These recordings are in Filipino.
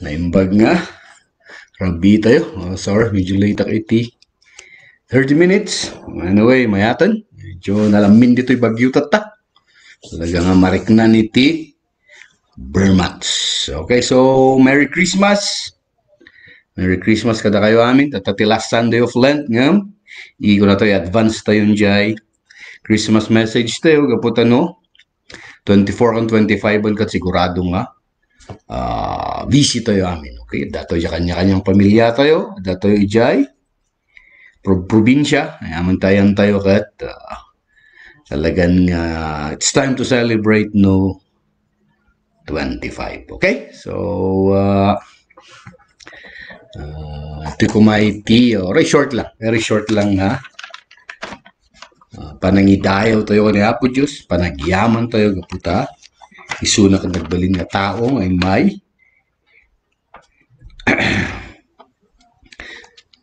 naimbag nga. Rabi tayo. Sorry, medyo late ako 30 minutes. Anyway, mayatan. Medyo nalamin dito'y bagyo tata. Talaga nga mariknan iti Bermats. Okay, so Merry Christmas. Merry Christmas kada kayo amin. Tatati last Sunday of Lent ngam. Igo na tayo advance tayo jay. Christmas message tayo. Gaputa no. 24 and 25 ang sigurado nga. Busy tayo amin. Okay, dato yung kanya-kanyang pamilya tayo. Dato yung jay. Probinsya. Ayaman tayo kat. Talagang it's time to celebrate no 25. Okay? So, ito kumaiti. Very short lang ha. Panangidayaw tayo ni Apo Diyos. Panagyaman tayo kaputa. Isuna ka nagbalin nga tao ay may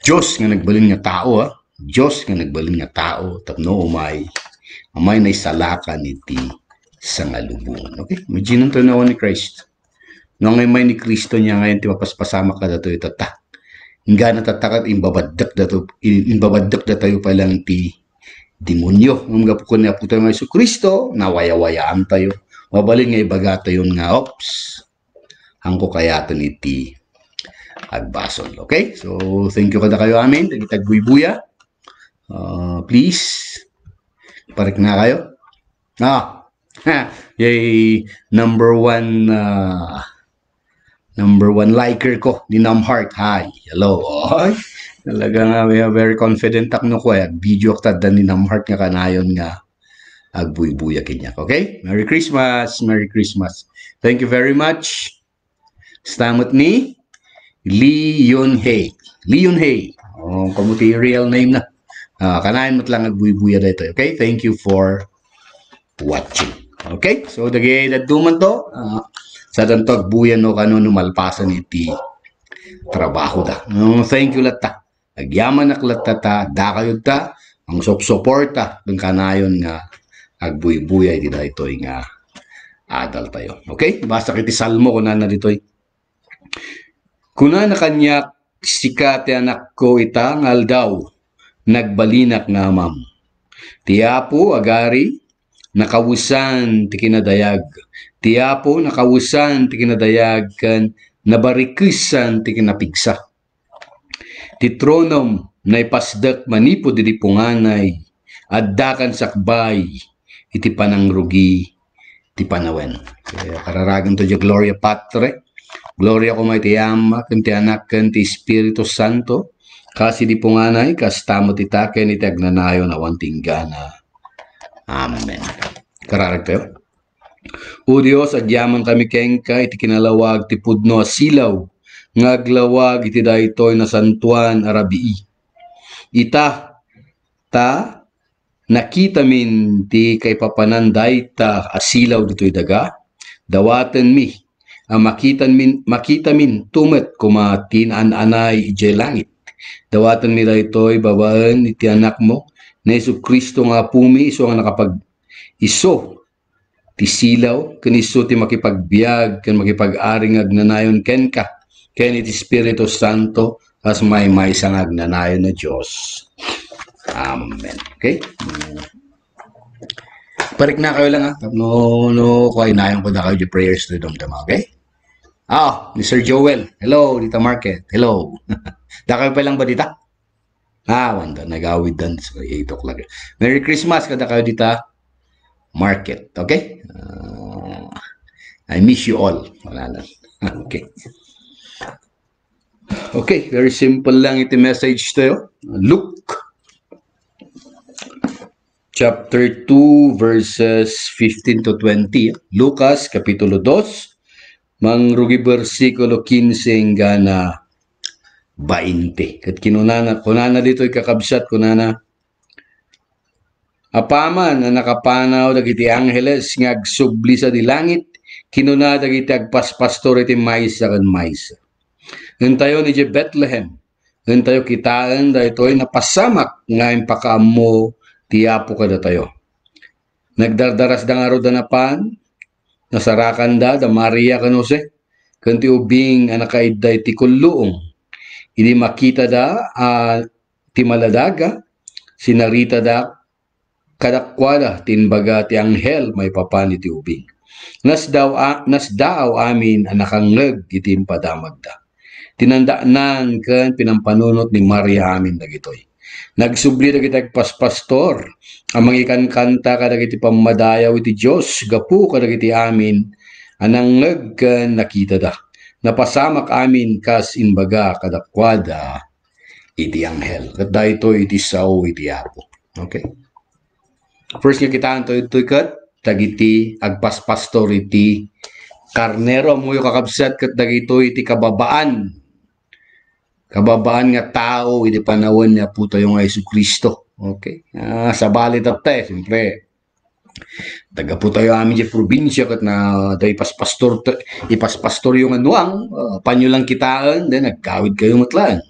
Diyos nga nagbalin nga tao ha. Diyos nga nagbalin nga tao. Tapno umay naisalakan iti sa ngalubungan. Okay? Imagine nung tanawan ni Christ. Nung ngay may ni Kristo niya ngayon, ti mapaspasama ka dato itata. Hingga natatakat, imbabadak da tayo palang ti demonyo. Nung gapo niya po tayo ng Yesu Kristo, nawaya-wayaan tayo. Mabalin nga ibaga tayo nga, hangko kayatan iti agbasol. Okay? So, thank you kada kayo amin. Tagbuy-buya. Please, parik na kayo. Yay, number one liker ko ni Namheart. Hi, hello. Talaga nga very confident ako no ko video ak tad ni Namheart nga kanayon nga agbuy-buya kinyak. Okay? Merry Christmas. Merry Christmas. Thank you very much. Stamot ni Lee Yun-Hei. Lee Yun-Hei. Kamuti real name na. Kanayon mo't lang agbuy-buya dito. Okay? Thank you for watching. Okay? So, dagay duman to. Sa dantog buyan no kano numalpasan iti trabaho da. Thank you lata. Agyaman nak lata da kayo ta. Ang suporta ng kanayon nga agbuy-buyay dito ito nga adal tayo. Okay? Basta kiti salmo kuna na dito. Kuna na kanya sikate anak ko ita ngal daw nagbalinak nga mam. Tiapo agari nakawusan ti kinadayag. Tiapo nakawusan ti kinadayag kan nabarikisan ti kinapigsa. Ti tronom na ipasdak manipod iti punganay addakan sakbay iti panangrugi ti panawen. Kararagan to di Gloria Patre. Gloria ko may ti Ama ken ti Anak ken ti Espiritu Santo. Kasi di punganay kastamo ti taken iti agnanayo na wantinggana. Amen. Kararag tayo. O Diyos, adyaman kami kengka iti kinalawag ti pudno asilaw ngaglawag iti daytoy na santuan arabii. Ita ta nakita min ti kay papananday ta asilaw ditoy daga dawaten mi makita min tumet kuma tinananay ijay langit. Dawaten mi daytoy babaan iti anak mo na Yesu Kristo nga pumi iso nga nakapag iso ti silaw ken iso ti makipagbiag ken makipag-aring agnanayon ken ka ken iti Espiritu Santo as may sang agnanayon na Dios. Amen. Okay? Parik na kayo lang ha. No, kuhay na yung kuda kayo di prayers to dumdama. Okay? Ni Sir Joel. Hello, Dita Market. Hello. Da kayo pa lang ba dita? Wanda, nag-awid dan sa 8 o'clock. Merry Christmas kada kayo dita Market. Okay? I miss you all. Wala lang. Okay. Okay, very simple lang iti message tayo. Luke chapter 2 verses 15 to 20. Lucas kapitulo 2 mangrugi versikulo 15 gana 20. Kat kunana dito ikakabsat kunana apaman na nakapanaw dagiti angheles nga agsubli sa di langit kinuna dagiti agpaspastor iti maysa ken maysa. Entayo ni Bethlehem. Entayo kitaan daytoy napasamak nga impakaammo ti Apo kada tayo. Nagdardaras da nga ro danapan nasarakan da Maria kanose kanti ubing anak kaidday ti kulluong idi makita da ti maladaga sinarita da kadakwada tinbaga ti anghel may papani ti ubing nasdaaw amin anakangeg iti impadamag da tinandaanan ken pinampanunot ni Maria amin dagitoy nagsubli dagiti paspastor ang mangikan kanta kadagiti pamadayaw iti Dios gapu kadagiti amin anangeg ken nakita da napasamak amin kas imbaga kadakwada iti anghel ket daytoy iti sao iti Apo. Okay, first nga kitaan to itoy ket dagiti agpaspastor iti karnero moyo kakabsat ket dagitoy iti kababaan nga tao iti panahon niya po tayo nga Jesucristo. Okay, sa balit tapte siyempre taga po tayo amin di probinsya kat na day ipaspastor yung anuang panyo lang kitaan then nagkawid kayo matlaan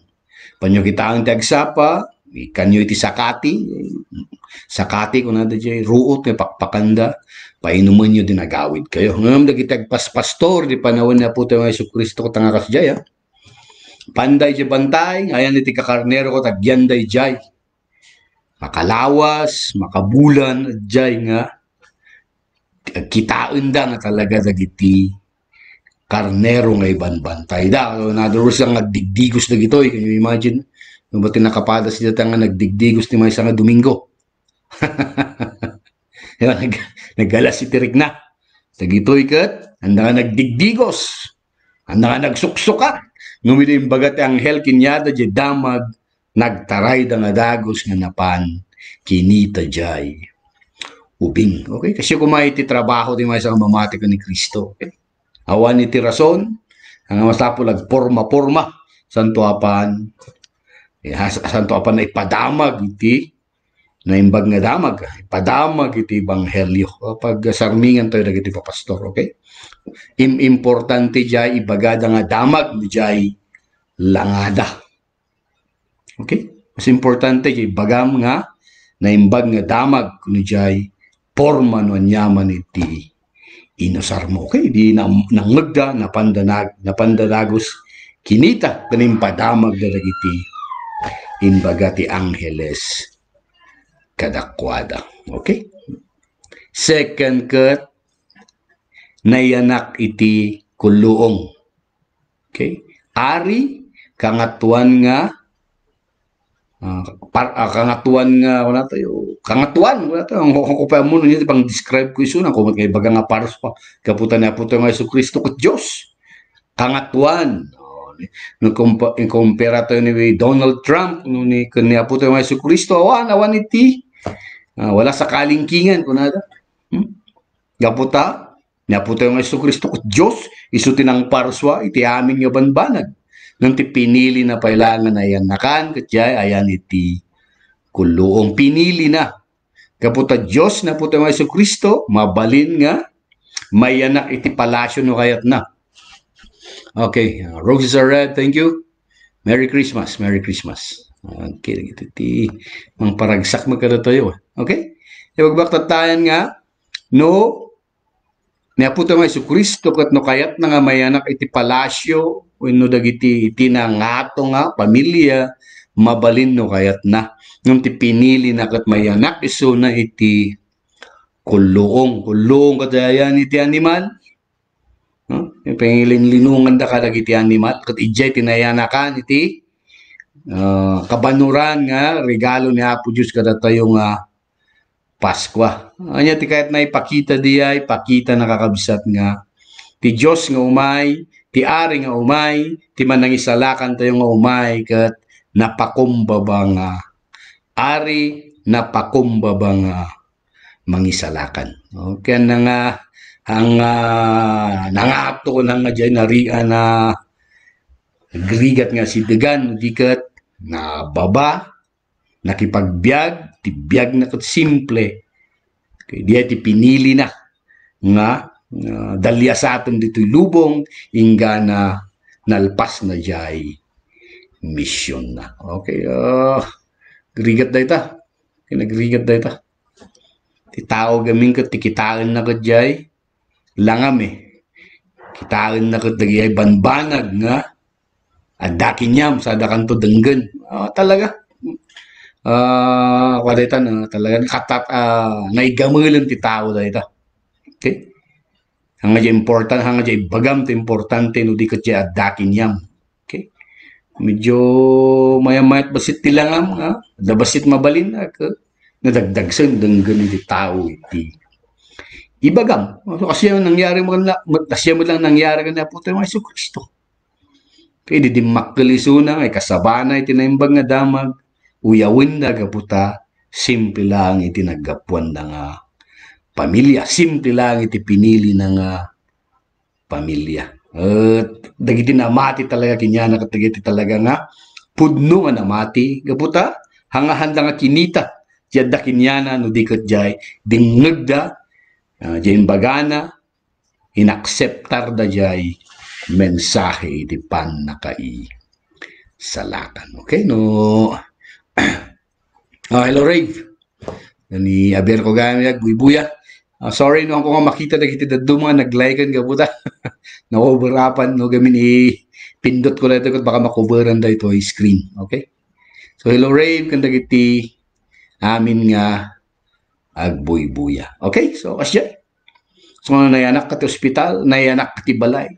panyo kitaan ti agsapa kanyo iti sakati kung nada di ruot may pakpakanda painuman nyo din nagawid kayo ngam dagiti agpaspastor di panahon na po tayo nga Jesucristo kat nga kasjaya panday di bantay ayan iti kakarnero ko tagyanday jay makalawas makabulan jay nga kitaan da nga talaga dagiti karnero nga ibanbantay da. In other words, lang nagdigdigos na gito. Can you imagine? Yung ba't nakapadas sila nga nagdigdigos ni may isang Domingo? Nagalas si Tirik na. Dagitoy kat, handa nga nagdigdigos. Handa nga nagsuksukat. Ngumili yung bagat ang hel kinyada di damag nagtaray da nga dagos nga napan kinita jay ubing. Okay? Kasi kumay iti trabaho di may isang mamati ka ni Kristo. Okay? Awan iti rason, ang masapo nagporma-porma, santo apan na ipadamag iti, na imbag nga damag, ipadamag iti banghelyo. Pag sarmingan tayo na iti papastor, okay? Importante jay, ibagada nga damag, jay langada. Okay? Mas importante jay, bagam nga, na imbag nga damag, kuno jay, porma no anyaman iti inosar mo. Okay, di nangagda napandanagos kinita kanimpadamag da dagiti imbaga ti angheles kadakwada. Okay, second ket nayanak iti kulluong. Okay, ari kangatuan nga kangatuan nga wala tayo ang kukupa mo niya pang describe ko iso na kung kay baga nga paros pa kaputan na po tayo nga Jesucristo ket Dios kangatuan no kumpara tayo ni Donald Trump no ni kanya po tayo nga Jesucristo awan iti wala sa kalingkingan kunada gaputa niya po tayo nga Jesucristo ket Dios isu tinang parswa iti amin nga banbanag nang ti pinili na pailangan na yan nakan, katyay, ayan iti kulluong pinili na. Kaputa Diyos na puta mga Jesucristo, mabalin nga, may anak iti palasyo no kayat na. Okay, roses are red, thank you. Merry Christmas, Merry Christmas. Okay, iti mga paragsak magkada tayo. Okay? Iwagbaktat nga, no, niyaputa mga Jesucristo kat no kayat na nga may anak iti palasyo, wenno dagiti tinangato nga pamilya mabalin no kayat na ngem ti pinili na ket mayanak isu na iti kulluong kadayan iti animal pangilin-linungan da kadagiti animal ket ijay tinayanakan iti kabanuran nga regalo ni Apo Dios kada tayo nga Pasko. Anya ti kayat na ipakita diay pakita nakakabsat nga ti Dios nga umay ti ari nga umay, ti manangisalakan tayo nga umay, kat napakumbaba nga ari, napakumbaba nga mangisalakan. Okay, na nga, ang nangato na nga dyan, narian na grigat nga si Degan, dikat na baba, nakipagbiag, ti biag na kat simple, okay, diya ti pinili na nga, dalya sa atin dito'y lubong ingga na nalpas na jay mission na. Okay, grigat da ita. Kinagrigat da ita. Ti tao gaming kat tikitaan na kat jay langam kitaan na katagi ay banbanag nga adakin yam sa adakan to denggen. Talaga. Kadaitan talaga katat naigamulan ti tao dayta. Okay? Hanga important, hanga bagam ti importante no di ket adakin yam. Okay? Medyo mayamayat basit ti langam da basit mabalin nadagdag sen denggen ti tao iti ibagam. Kasi yung nangyari mo lang, kasi mo lang nangyari ka na po tayo mga Kristo. Kaya di makkalisunan ay kasabana itinaimbag nga damag, uyawin na gaputa, simple lang itinagapuan na nga pamilya. Simple lang iti pinili na nga pamilya. At dagiti namati talaga kinyana katagiti talaga nga pudno nga namati gaputa hangahan lang nga kinita jadda kinyana no diket jay dingegda jay bagana inakseptar da jay mensahe iti pan nakai salatan. Okay no. Hello Rave ni aber ko gamit buya. Sorry no ako nga makita na kita dadto mga naglikean gabuta. Na-overapan no gamin pindot ko lang ito baka makoveran da ito ay screen. Okay? So hello Rave kanda kiti amin nga agbuy-buya. Okay? So kasya. So nayanak ka ti ospital, nayanak ka ti balay.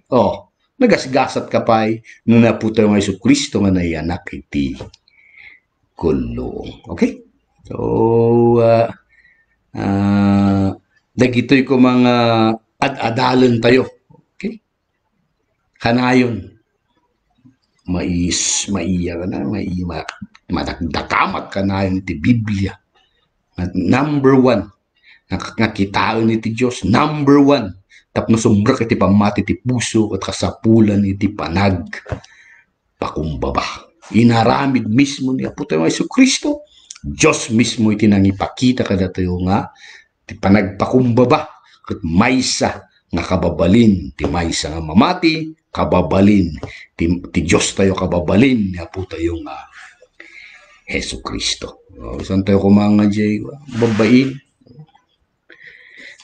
Nagasgasat ka pa'y no naputa ng Isu Kristo nga nayanak iti kulong. Okay? So dagitoy ko mga ad-adalan tayo. Okay? Kanayon maiya ka na, madagdakamat kanayon iti Biblia. Number one, nakakitaon iti Diyos. Number one, tapno sumbrak iti pamati iti puso at kasapulan iti panag pakumbaba. Inaramid mismo ni Apo tayo Isu Kristo. Diyos mismo iti nangipakita kada tayo nga iti panagpakumbaba ket maysa nga kababalin ti maysa nga mamati kababalin ti Diyos tayo kababalin ni Apo tayo nga Hesu Kristo. Saan tayo kumanga jay babain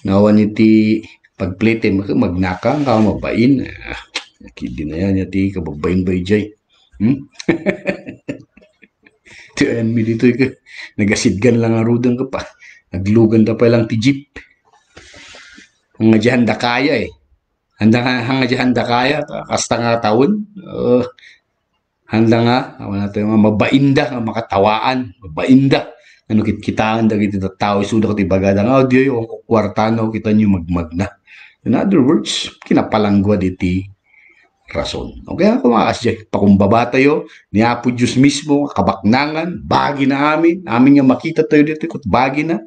nawan iti pagplete magnakang ka mabain nakidi na yan iti kababain bay jay tiyan mi dito nagasidgan lang arudang ka pa naglugan da pa lang ti jeep nga diyan da kaya hanga diyan da kaya kasta nga taon handa nga wala tayo nga mabainda nga makatawaan mabainda ano kitaan da kita tao isuda ti bagada nga audio yung kwartano kita nyo magmagna. In other words kinapalangwa diti rason. Okay ako mga kasya pakumbaba tayo ni Apo Diyos mismo kabaknangan bagi na amin nga makita tayo dito kut bagi na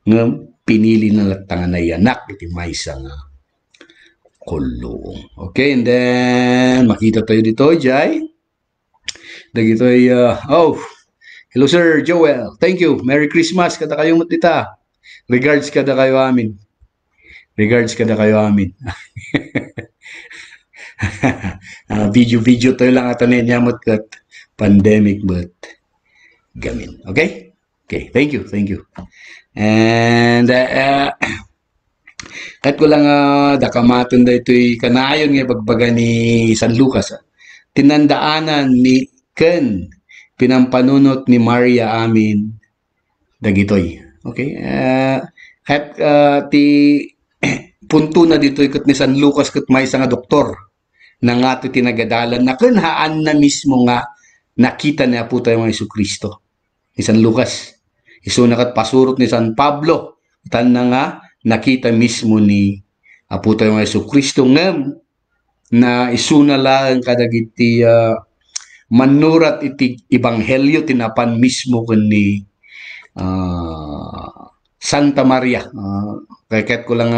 nga pinili na latangan na yanak iti maysa nga kulong. Okay, and then makita tayo dito jay dagito ay hello Sir Joel, thank you, Merry Christmas kada kayo matita, regards kada kayo amin, video tayo lang ata ninyamot kat pandemic but gamin. Okay, thank you and kat ko lang dakamaton da ito'y kanayon nga bagbaga ni San Lucas tinandaanan ni Ken pinampanunot ni Maria amin dagitoy. Okay, kat ti punto na dito ikot ni San Lucas kat may nga doktor na nga ito tinagadalan na kanhaan na mismo nga nakita niya po tayo ng Isu Kristo ni San Lucas. Iso nakat pasurot ni San Pablo tan na nga nakita mismo ni Apo tayo ng Isu Kristo ngem na isuna lang kadagiti manurat iti ebanghelyo tinapan mismo ni Santa Maria. Kaya ko lang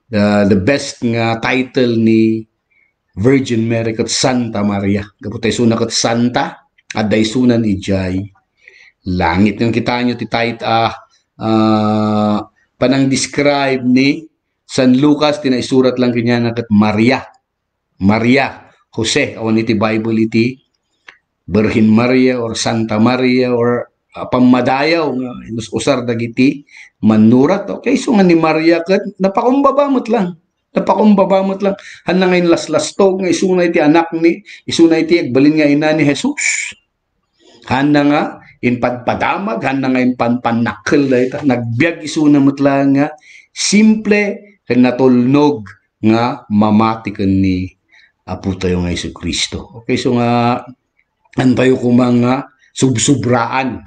the best nga title ni Virgin Mary kat Santa Maria. Kaputay suna kat Santa at daisunan ijay langit. Yung kita nyo ti panang describe ni San Lucas tinaisurat lang kanya na kat Maria Jose awan iti Bible iti Virgin Maria or Santa Maria or pamadayaw nga usar dagiti manurat. Okay, so nga ni Maria ket napakumbabamot lang. Napakumbabamot lang. Han ngayon laslastog nga isunay ti anak ni isunay ti agbalin nga ina ni Jesus. Han nga inpadpadamag, han nga inpanpanakkel dayta. Nagbiag isuna met lang nga simple ken natulnog nga mamati ken ni Apo tayo nga Hesus Kristo. Okay, so nga antayo ko mga subsubraan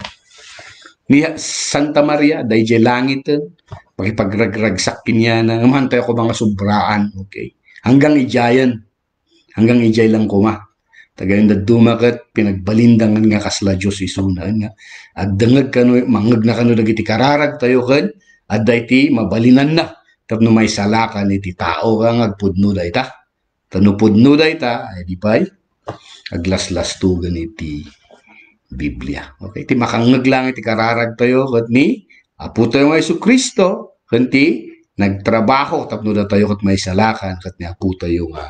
ni Santa Maria dayjay langit pagipagragragsak niya na naman tayo ko mga subraan. Okay, hanggang ijay lang kuma tagayon da dumakat pinagbalindangan nga kasla Dios isunan nga agdangag kano mangag na kano dagiti kararag tayo ken adday ti mabalinan na tapno may salakan iti tao kang agpudno dayta tanupudno dayta ay di pay aglaslastugan iti Biblia. Okay, ti makangeg lang iti kararag tayo ket ni Apo tayo nga Hesus Kristo ken ti nagtrabaho tapno da tayo ket may salakan ket ni Apo tayo nga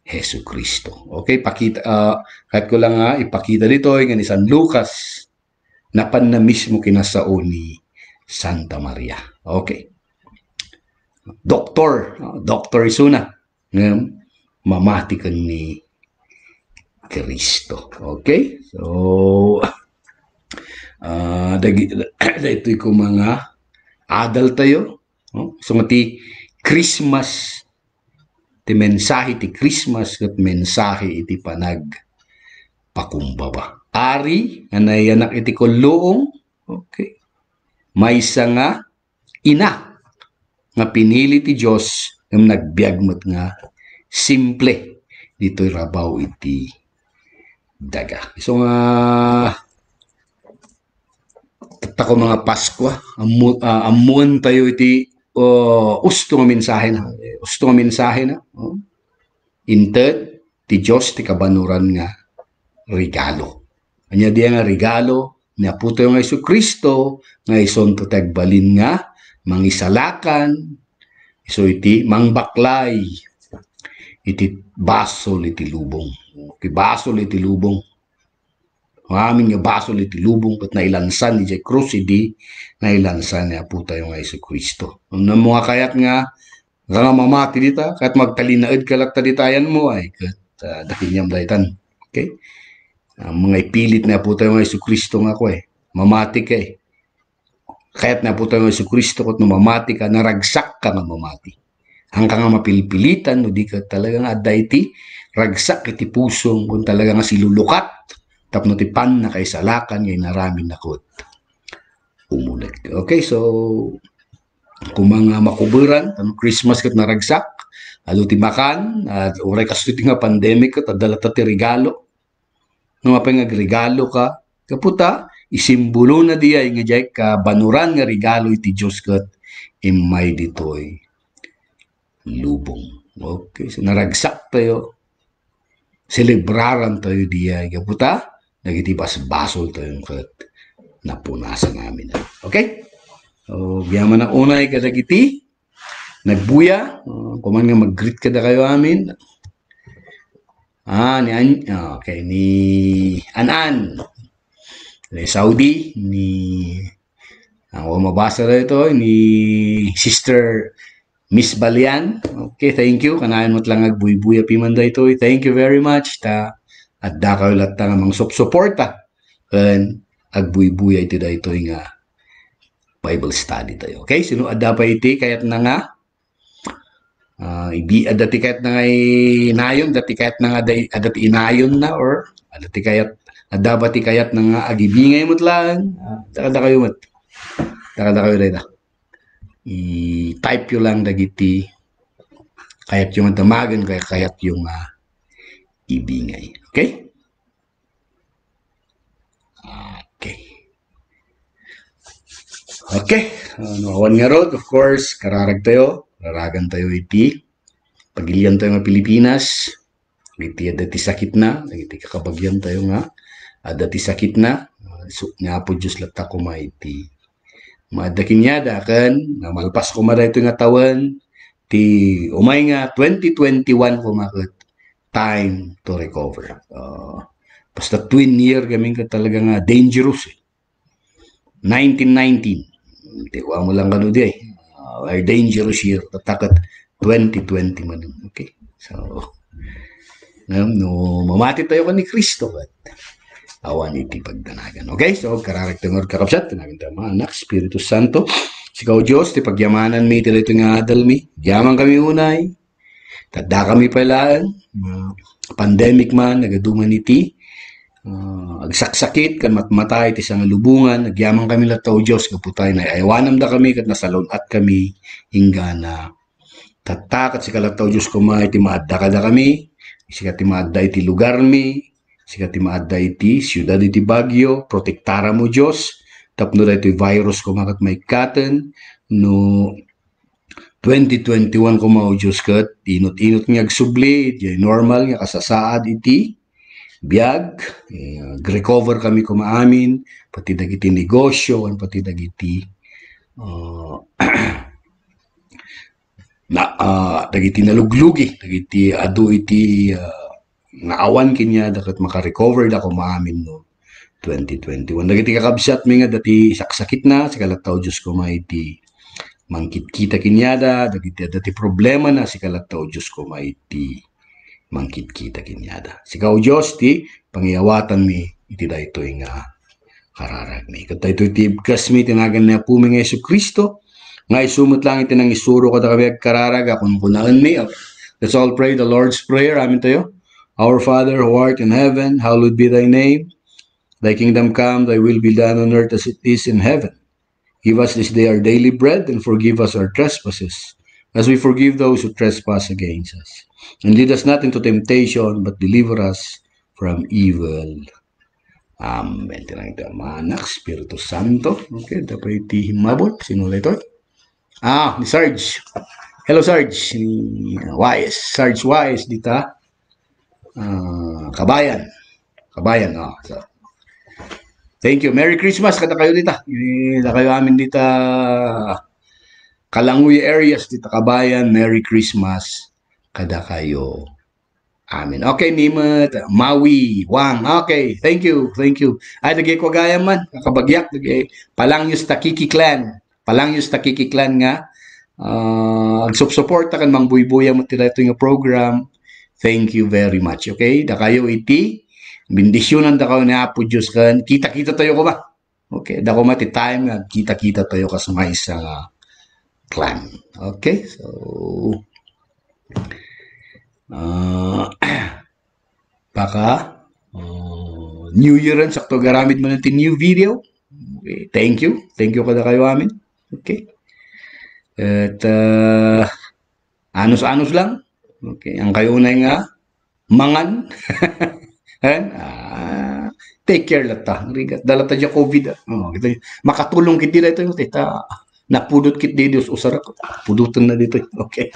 Hesus Kristo. Okay, pakita kahit ko lang nga ipakita dito nga ni San Lucas napan na mismo kinasao ni Santa Maria. Okay. Doktor isuna nga mamati ken ni Kristo. Okay? So, dito ko mga adult tayo. So, ti Christmas, ti mensahe ti Christmas at mensahe iti panag pakumbaba. Ari, anay anak iti kulluong, okay, may nga ina nga pinili ti Diyos ng nagbiagmat nga simple dito'y rabaw iti daga. So nga tako mga Pasko, amuan tayo iti usto nga mensahe na. Usto nga mensahe na. Inted ti Diyos ti kabanuran nga regalo. Anya diya nga regalo ni Apo tayo nga Hesus Kristo nga ison to tagbalin nga mangisalakan iso iti mangbaklay iti basol iti lubong. Iti basol iti lubong. Amin nga basol iti lubong kat nailansan ni krus idi nailansan ni Apo tayo nga Hesus Kristo. Ang mga kayat nga mamati dita kat magtalinaed kalat taditayan mo ay kat dakinyam daytan. Okay? Mga ipilit na Apo tayo nga Hesus Kristo nga ko mamati ka Kaya't na Apo tayo nga Hesus Kristo kat no mamati ka naragsak ka nga mamati. Hanggang nga mapilipilitan, no di ka talaga nga aday ti ragsak iti pusong kung talaga nga silulukat tapno ti pan na kay salakan ngay naramin na kot umulag. Okay, so kung mga makuburan ang Christmas kat naragsak alo ti makan at uray kasto ti nga pandemic kat adala ti regalo no mapay nga regalo ka kaputa isimbolo na diay nga jay ka banuran nga regalo iti Dios kat imay ditoy lubong. Okay, so naragsak tayo. Celebraran tayo diya. Kaputa, nagitibas basol tayo kat napunasan namin. Okay? So, biyaman na unay kadagiti. Nagbuya. Kuman nga mag-greet kada kayo amin. Ni Anan. Ni Saudi. Ako mabasa na ito. Ni Sister Miss Balian, okay, thank you. Kanayan mo't lang agbuy-buya pimanda ito. Thank you very much. At dakaw lahat nga mga suporta. Kan agbuy-buya ito da ito nga Bible study tayo. Okay, sino adda pa iti kayat na nga dati kayat na nga inayon, dati kayat na nga dati inayon na or dati kayat adda ba ti kayat na nga agibingay mo't lang. Takada kayo mo't. Takada kayo dito. I-type yun lang dagiti kayat yung damagan kayat yung ibingay. Okay? Okay. Okay. Awan nga rod, of course, kararag tayo. Karagan tayo iti. Pagilian tayo nga Pilipinas. Iti adati sakit na. Iti kakabagyan tayo nga. Adati sakit na. Nga po Diyos lata ko iti madakinyada kan malpas ko mada ito nga taon ti umay nga 2021 ko makot time to recover. Basta twin year kami ka talaga nga dangerous 1919. Tiwa mo lang kano di our dangerous year. Tatakot 2020 man. Okay. So, no, mamati tayo ka ni Kristo. But, awan iti pagdanagan. Okay? So, kararektenor kakapsat. Tinagan tayo mga anak, Espiritu Santo. Sikaw Diyos, ti pagyamanan mi, tila ito nga adal mi. Yaman kami unay. Tadda kami palaan. Pandemic man, nagaduman iti. Agsaksakit, kan matmatay, ti sa lubungan. Nagyamang kami lataw Diyos, kaputay na aywanam da kami, kat nasalon at kami, hingga na tattakat si kalataw Diyos kumay, ti maadda kada kami. Sika ti maadda iti lugar mi. Sika ti maadda iti siyudad iti Baguio. Protektara mo Diyos. Tapno da iti virus kumakat may katen. No 2021 kumaw Diyos kat. Inot-inot nga agsubli. Normal nga kasasaad iti. Biag. Recover kami kumaamin. Pati dagiti negosyo. Pati dagiti dagiti naluglugi. Dagiti adu iti naawan kinya dapat makarecover da kumaamin no 2021. Dagiti kakabsat mi nga dati saksakit na si kalataw Diyos ko maiti mangkit-kita kinyada dati problema na si kalataw Diyos ko maiti mangkit-kita kinyada. Sikaw Diyos ti pangyawatan mi iti daytoy nga kararag mi. Kat daytoy ti ibkas mi tinagan na po mi nga Yesu Kristo nga isumot lang iti nang isuro ko da kami kararag akong kunaan mi. Let's all pray the Lord's Prayer. Amin tayo. Our Father who art in heaven, hallowed be thy name. Thy kingdom come, thy will be done on earth as it is in heaven. Give us this day our daily bread, and forgive us our trespasses, as we forgive those who trespass against us. And lead us not into temptation, but deliver us from evil. Amen. Tinang ito, Manak, Espiritu Santo. Okay, dapat iti himabot. Sino ito? Ni Sarge. Hello, Sarge. Wise. Sarge Wise, dita. Kabayan. So. Thank you. Merry Christmas kada kayo dita. Kada kayo amin dita Kalanguy areas dita Kabayan. Merry Christmas kada kayo amin. Okay, Nimet, Maui, Wang. Okay, thank you. Ay, dagi ko gaya man. Kakabagyak. Palangyos Takiki Clan. Nga. Agsup-suporta kan mang buy-buya mo tila ito yung program. Thank you very much. Okay? Da kayo iti. Bendisyonan da kayo ni Apo Diyos kan. Kita-kita tayo ko ba? Okay. Da ko mati time nga. Kita-kita tayo ka sa may isang clan. Okay? So, baka New Year rin. Sakto garamit mo natin new video. Okay. Thank you. Thank you kada kayo amin. Okay. At anos-anos lang. Okay, ang kayo na nga mangan. Take care lata. Dala ta COVID. Makatulong kit dila ito yung tita. Napudot kit di Dios usara ko. Pudutan na dito. Okay.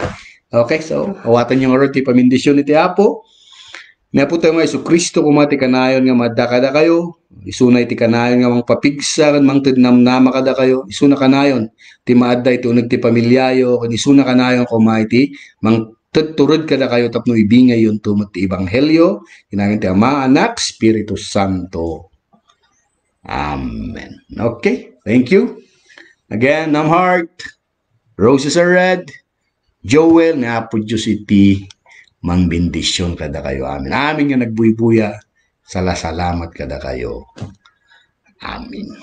Okay, so awatan yung orti pamindisyon iti Apo. Nga po tayo nga Isu Kristo kumati kanayon nga madakada kayo. Isunay ti kanayon nga mang papigsa kan mang tidnamnama kada kayo. Isuna kanayon ti maadda iti uneg ti pamilyayo. Isuna kanayon kumaiti mang turod kada kayo tapno ibingay yung tumot ti Ebanghelyo. Kinangin ti Ama, Anak, Espiritu Santo. Amen. Okay, thank you. Again, Namheart, Roses are red, Joel, nga po Diyos iti mang bendisyon kada kayo. Amen. Amin nga nagbuy-buya. Salamat kada kayo. Amen.